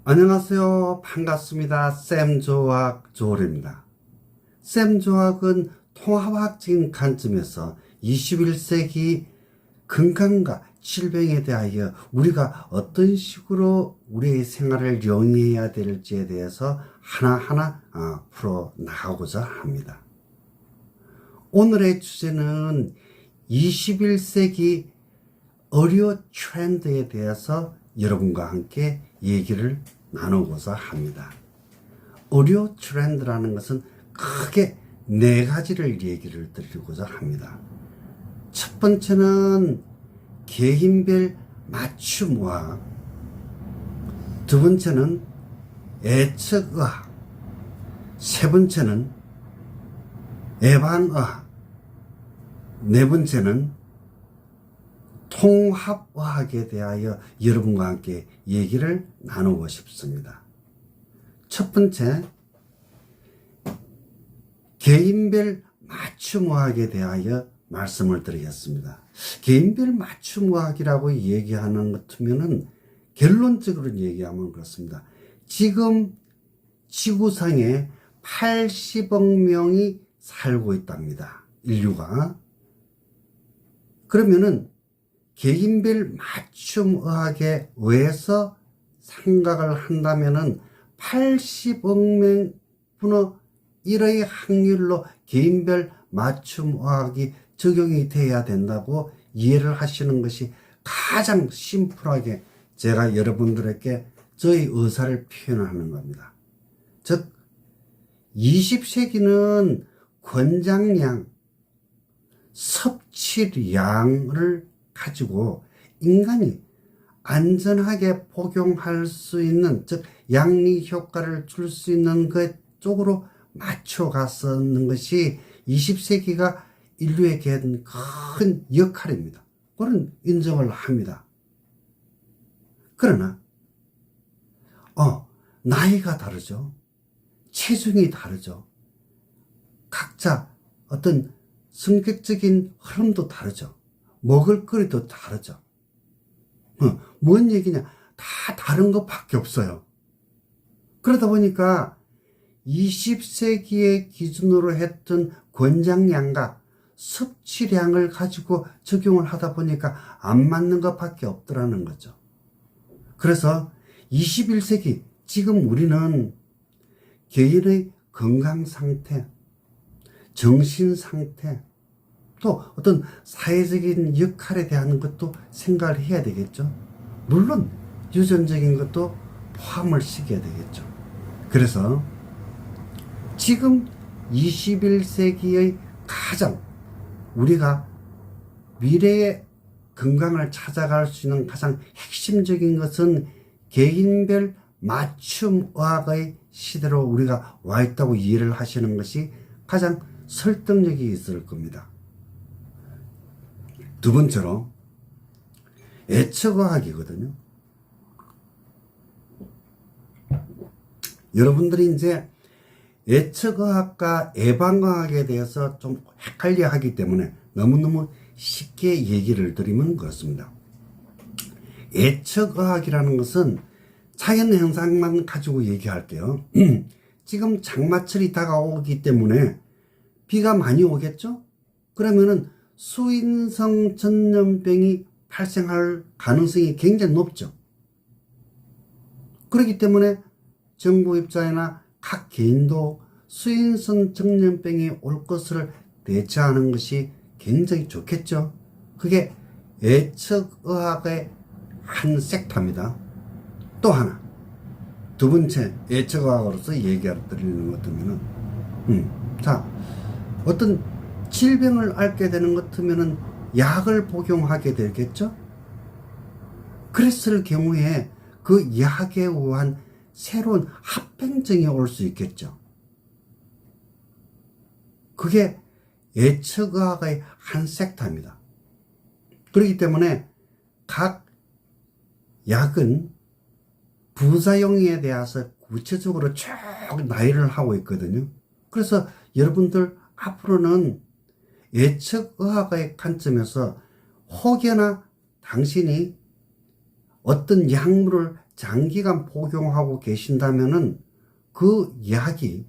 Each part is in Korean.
안녕하세요. 반갑습니다. 쌤조학 조을입니다. 쌤조학은 통합학적인 관점에서 21세기 건강과 질병에 대하여 우리가 어떤 식으로 우리의 생활을 영위해야 될지에 대해서 하나하나 풀어나가고자 합니다. 오늘의 주제는 21세기 의료 트렌드에 대해서 여러분과 함께 얘기를 나누고자 합니다. 의료 트렌드라는 것은 크게 네 가지를 얘기를 드리고자 합니다. 첫 번째는 개인별 맞춤의학, 두 번째는 애측의학, 세 번째는 예방의학, 네 번째는 통합의학에 대하여 여러분과 함께 얘기를 나누고 싶습니다. 첫 번째, 개인별 맞춤의학에 대하여 말씀을 드리겠습니다. 개인별 맞춤의학이라고 얘기하는 것 같으면은 결론적으로 얘기하면 그렇습니다. 지금 지구상에 80억 명이 살고 있답니다. 인류가. 그러면은 개인별 맞춤의학에 의해서 생각을 한다면은 80억 명분의 1의 확률로 개인별 맞춤의학이 적용이 돼야 된다고 이해를 하시는 것이 가장 심플하게 제가 여러분들에게 저의 의사를 표현하는 겁니다. 즉 20세기는 권장량, 섭취량을 가지고 인간이 안전하게 복용할 수 있는, 즉 양리 효과를 줄 수 있는 것 쪽으로 맞춰갔었는 것이 20세기가 인류에게 큰 역할입니다. 그런 인정을 합니다. 그러나 나이가 다르죠. 체중이 다르죠. 각자 어떤 성격적인 흐름도 다르죠. 먹을거리도 다르죠. 뭔 얘기냐? 다 다른 것밖에 없어요. 그러다 보니까 20세기의 기준으로 했던 권장량과 섭취량을 가지고 적용을 하다 보니까 안 맞는 것밖에 없더라는 거죠. 그래서 21세기 지금 우리는 개인의 건강 상태, 정신 상태, 또 어떤 사회적인 역할에 대한 것도 생각을 해야 되겠죠. 물론 유전적인 것도 포함을 시켜야 되겠죠. 그래서 지금 21세기의 가장 우리가 미래의 건강을 찾아갈 수 있는 가장 핵심적인 것은 개인별 맞춤의학의 시대로 우리가 와 있다고 이해를 하시는 것이 가장 설득력이 있을 겁니다. 두 번째로 애측의학이거든요. 여러분들이 이제 애측의학과 예방의학에 대해서 좀 헷갈려 하기 때문에 너무너무 쉽게 얘기를 드리면 그렇습니다. 애측의학이라는 것은 자연 현상만 가지고 얘기할게요. 지금 장마철이 다가오기 때문에 비가 많이 오겠죠? 그러면은 수인성 전염병이 발생할 가능성이 굉장히 높죠. 그렇기 때문에 정부 입장이나 각 개인도 수인성 전염병이 올 것을 대처하는 것이 굉장히 좋겠죠. 그게 애측의학의 한 섹터입니다. 또 하나, 두 번째 애측의학으로서 얘기를 드리는 것 같으면은 자, 어떤 질병을 앓게 되는 것 같으면은 약을 복용하게 되겠죠? 그랬을 경우에 그 약에 의한 새로운 합병증이 올 수 있겠죠. 그게 애측의학의 한 섹터입니다. 그렇기 때문에 각 약은 부작용에 대해서 구체적으로 쭉 나열을 하고 있거든요. 그래서 여러분들 앞으로는 예측의학의 관점에서 혹여나 당신이 어떤 약물을 장기간 복용하고 계신다면은 그 약이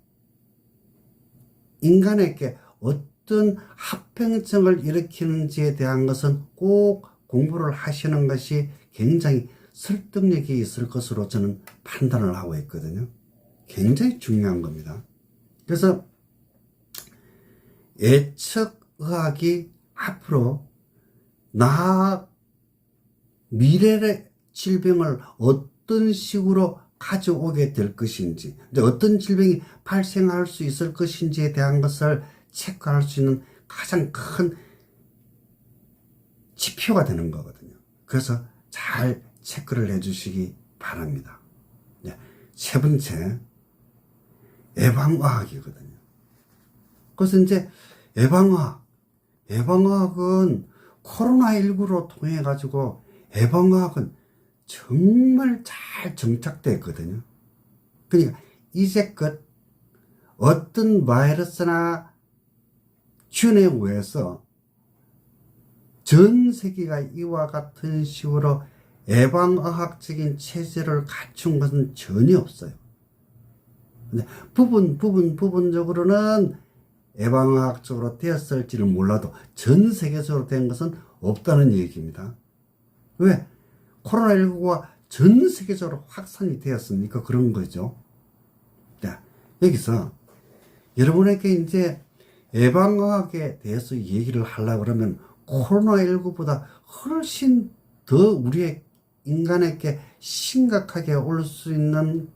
인간에게 어떤 합병증을 일으키는지에 대한 것은 꼭 공부를 하시는 것이 굉장히 설득력이 있을 것으로 저는 판단을 하고 있거든요. 굉장히 중요한 겁니다. 그래서 예측의학이 앞으로 미래의 질병을 어떤 식으로 가져오게 될 것인지, 어떤 질병이 발생할 수 있을 것인지에 대한 것을 체크할 수 있는 가장 큰 지표가 되는 거거든요. 그래서 잘 체크를 해 주시기 바랍니다. 세 번째, 예방의학이거든요. 그래서 이제 예방의학은 코로나19로 통해 가지고 예방의학은 정말 잘 정착되었거든요. 그러니까 이제껏 어떤 바이러스나 균에 의해서 전 세계가 이와 같은 식으로 예방의학적인 체제를 갖춘 것은 전혀 없어요. 근데 부분적으로는 예방의학적으로 되었을지는 몰라도 전 세계적으로 된 것은 없다는 얘기입니다. 왜? 코로나19가 전 세계적으로 확산이 되었으니까 그런 거죠. 자, 여기서 여러분에게 이제 예방의학에 대해서 얘기를 하려고 그러면 코로나19보다 훨씬 더 우리의 인간에게 심각하게 올 수 있는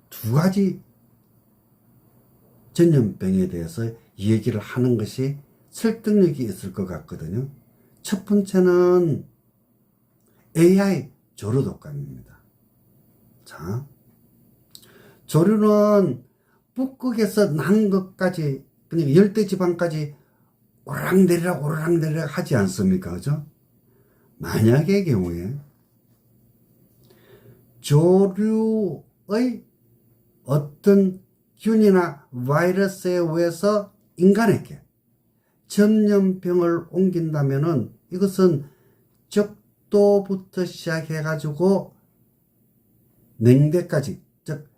두 가지 전염병에 대해서 얘기를 하는 것이 설득력이 있을 것 같거든요. 첫 번째는 AI 조류독감입니다. 자, 조류는 북극에서 난 것까지, 그러니까 열대지방까지 오르락내리락 하지 않습니까? 그죠? 만약의 경우에 조류의 어떤 균이나 바이러스에 의해서 인간에게 전염병을 옮긴다면은 이것은 적도부터 시작해가지고 냉대까지, 즉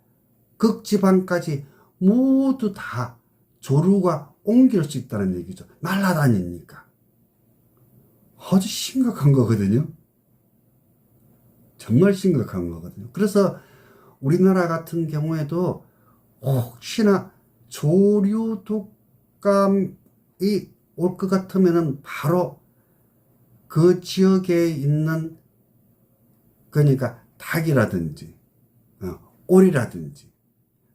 극지방까지 모두 다 조류가 옮길 수 있다는 얘기죠. 날아다니니까. 아주 심각한 거거든요. 정말 심각한 거거든요. 그래서 우리나라 같은 경우에도 혹시나 조류 독감이 올 것 같으면은 바로 그 지역에 있는, 그러니까 닭이라든지 오리라든지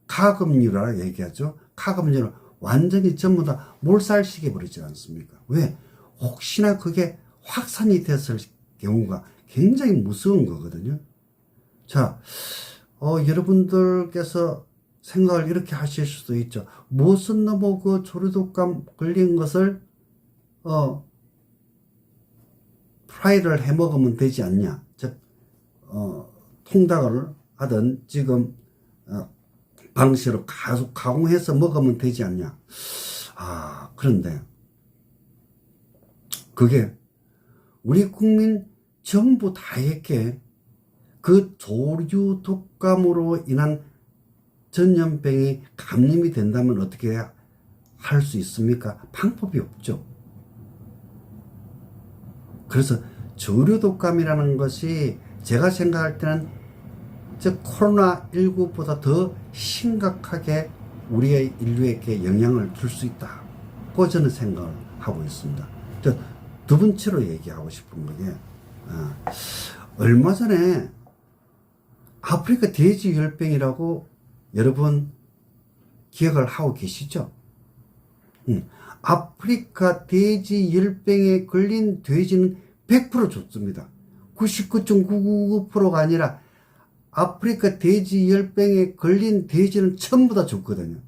가금류라 얘기하죠. 가금류를 완전히 전부 다 몰살시켜 버리지 않습니까? 왜? 혹시나 그게 확산이 됐을 경우가 굉장히 무서운 거거든요. 자, 여러분들께서 생각을 이렇게 하실 수도 있죠. 무슨 놈의 그 조류독감 걸린 것을 프라이를 해 먹으면 되지 않냐. 즉 통닭을 하든 지금 방식으로 가공해서 먹으면 되지 않냐. 그런데 그게 우리 국민 전부 다에게 그 조류 독감으로 인한 전염병이 감염이 된다면 어떻게 할 수 있습니까? 방법이 없죠. 그래서 조류 독감이라는 것이 제가 생각할 때는 코로나19보다 더 심각하게 우리의 인류에게 영향을 줄 수 있다고 저는 생각을 하고 있습니다. 두 번째로 얘기하고 싶은 게 얼마 전에 아프리카 돼지열병이라고 여러분 기억을 하고 계시죠? 아프리카 돼지열병에 걸린 돼지는 100% 좋습니다. 99.999%가 아니라 아프리카 돼지열병에 걸린 돼지는 전부 다 좋거든요.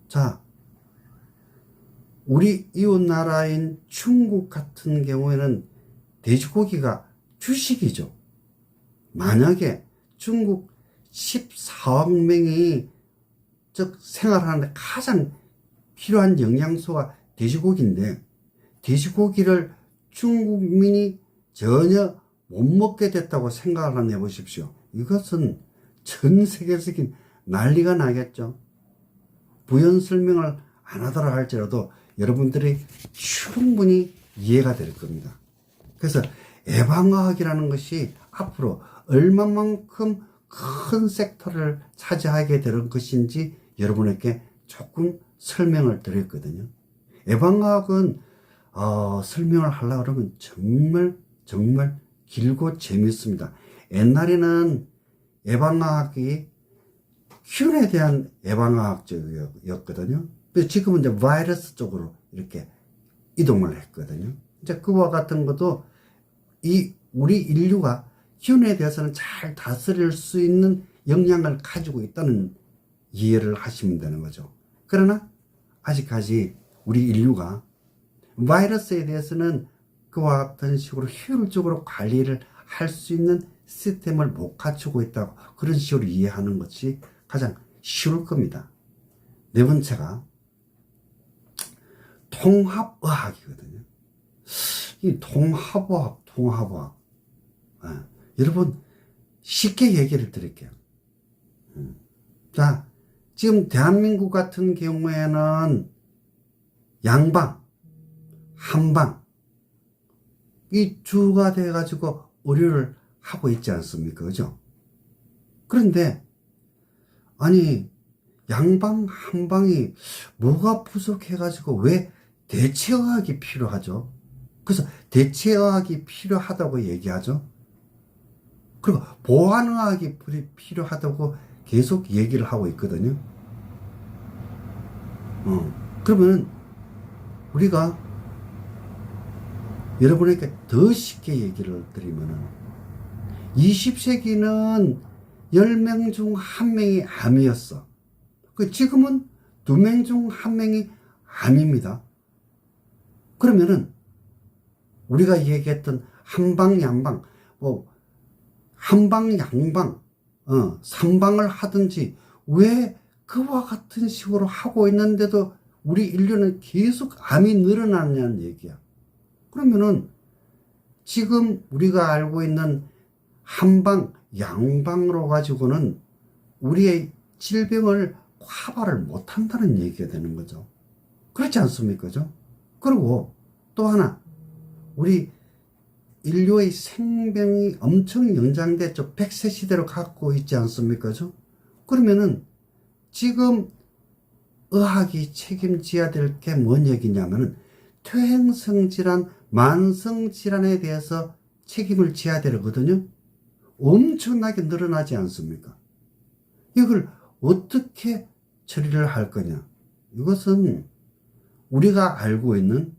자, 우리 이웃 나라인 중국 같은 경우에는 돼지고기가 주식이죠. 만약에 중국 14억 명이 즉 생활하는데 가장 필요한 영양소가 돼지고기인데 돼지고기를 중국민이 전혀 못 먹게 됐다고 생각을 한번 해보십시오. 이것은 전 세계적인 난리가 나겠죠. 부연 설명을 안 하더라 할지라도 여러분들이 충분히 이해가 될 겁니다. 그래서 예방과학이라는 것이 앞으로 얼마만큼 큰 섹터를 차지하게 될 것인지 여러분에게 조금 설명을 드렸거든요. 예방과학은 설명을 하려고 그러면 정말 길고 재밌습니다. 옛날에는 예방과학이 균에 대한 예방과학적이었거든요. 지금은 이제 바이러스 쪽으로 이렇게 이동을 했거든요. 이제 그와 같은 것도 우리 인류가 균에 대해서는 잘 다스릴 수 있는 역량을 가지고 있다는 이해를 하시면 되는 거죠. 그러나 아직까지 우리 인류가 바이러스에 대해서는 그와 같은 식으로 효율적으로 관리를 할 수 있는 시스템을 못 갖추고 있다고 그런 식으로 이해하는 것이 가장 쉬울 겁니다. 네 번째가 통합의학이거든요. 이 통합의학. 여러분 쉽게 얘기를 드릴게요. 자, 지금 대한민국 같은 경우에는 양방, 한방 이 주가 돼 가지고 의료를 하고 있지 않습니까? 그죠? 그런데 아니 양방, 한방이 뭐가 부족해 가지고 왜 대체의학이 필요하죠? 그래서 대체의학이 필요하다고 얘기하죠. 그리고 보완의학이 필요하다고 계속 얘기를 하고 있거든요. 그러면 우리가 여러분에게 더 쉽게 얘기를 드리면은 20세기는 10명 중 1명이 암이었어. 지금은 2명 중 1명이 암입니다. 그러면은 우리가 얘기했던 한방, 양방, 한방, 양방, 삼방을 하든지 왜 그와 같은 식으로 하고 있는데도 우리 인류는 계속 암이 늘어나냐는 얘기야. 그러면은 지금 우리가 알고 있는 한방, 양방으로 가지고는 우리의 질병을 커버를 못한다는 얘기가 되는 거죠. 그렇지 않습니까? 그리고 또 하나, 우리 인류의 생명이 엄청 연장됐죠. 100세 시대로 갖고 있지 않습니까? 그러면은 지금 의학이 책임져야 될 게 뭔 얘기냐면은 퇴행성 질환, 만성 질환에 대해서 책임을 져야 되거든요. 엄청나게 늘어나지 않습니까? 이걸 어떻게 처리를 할 거냐? 이것은 우리가 알고 있는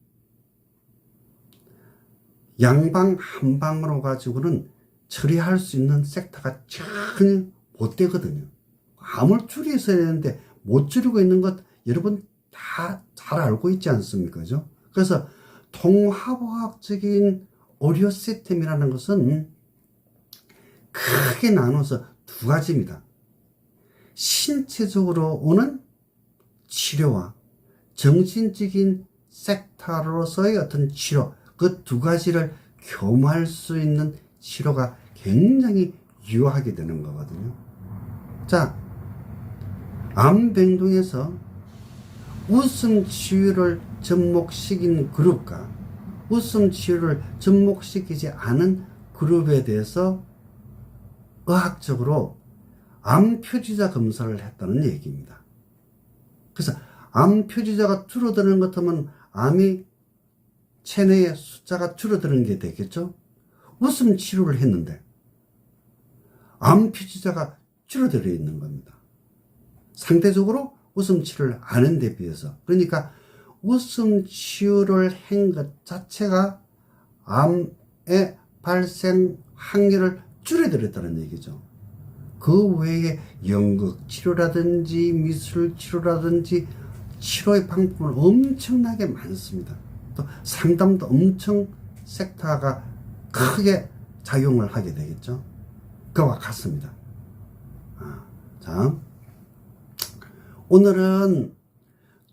양방, 한방으로 가지고는 처리할 수 있는 섹터가 전혀 못 되거든요. 암을 줄여서 되는데 못 줄이고 있는 것 여러분 다 잘 알고 있지 않습니까? 그래서 통합의학적인 의료 시스템이라는 것은 크게 나눠서 두 가지입니다. 신체적으로 오는 치료와 정신적인 섹터로서의 어떤 치료, 그 두 가지를 겸할 수 있는 치료가 굉장히 유효하게 되는 거거든요. 자, 암병동에서 웃음 치유를 접목시킨 그룹과 웃음 치유를 접목시키지 않은 그룹에 대해서 의학적으로 암 표지자 검사를 했다는 얘기입니다. 그래서 암 표지자가 줄어드는 것 같으면 암이 체내의 숫자가 줄어드는 게 되겠죠? 웃음 치료를 했는데 암 표지자가 줄어들어 있는 겁니다. 상대적으로 웃음 치료를 안 한 데 비해서. 그러니까 웃음 치료를 한 것 자체가 암의 발생 확률을 줄여드렸다는 얘기죠. 그 외에 연극 치료라든지 미술 치료라든지 치료의 방법은 엄청나게 많습니다. 또 상담도 엄청 섹터가 크게 작용을 하게 되겠죠. 그와 같습니다. 자, 오늘은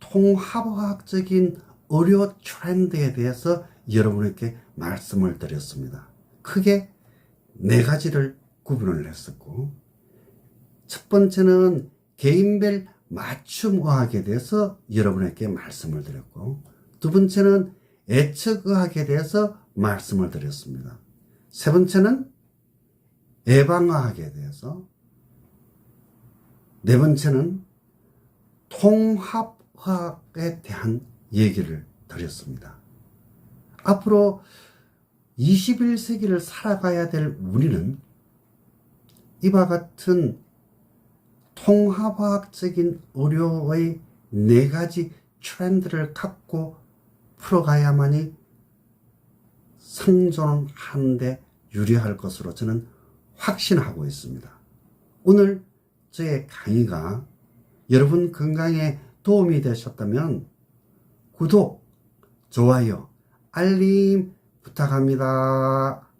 통합의학적인 의료 트렌드에 대해서 여러분에게 말씀을 드렸습니다. 크게 네 가지를 구분을 했었고, 첫 번째는 개인별 맞춤의학에 대해서 여러분에게 말씀을 드렸고, 두 번째는 애측의학에 대해서 말씀을 드렸습니다. 세 번째는 예방의학에 대해서, 네 번째는 통합의학에 대한 얘기를 드렸습니다. 앞으로 21세기를 살아가야 될 우리는 이와 같은 통합화학적인 의료의 네 가지 트렌드를 갖고 풀어가야만이 생존하는데 유리할 것으로 저는 확신하고 있습니다. 오늘 저의 강의가 여러분 건강에 도움이 되셨다면 구독, 좋아요, 알림 부탁합니다.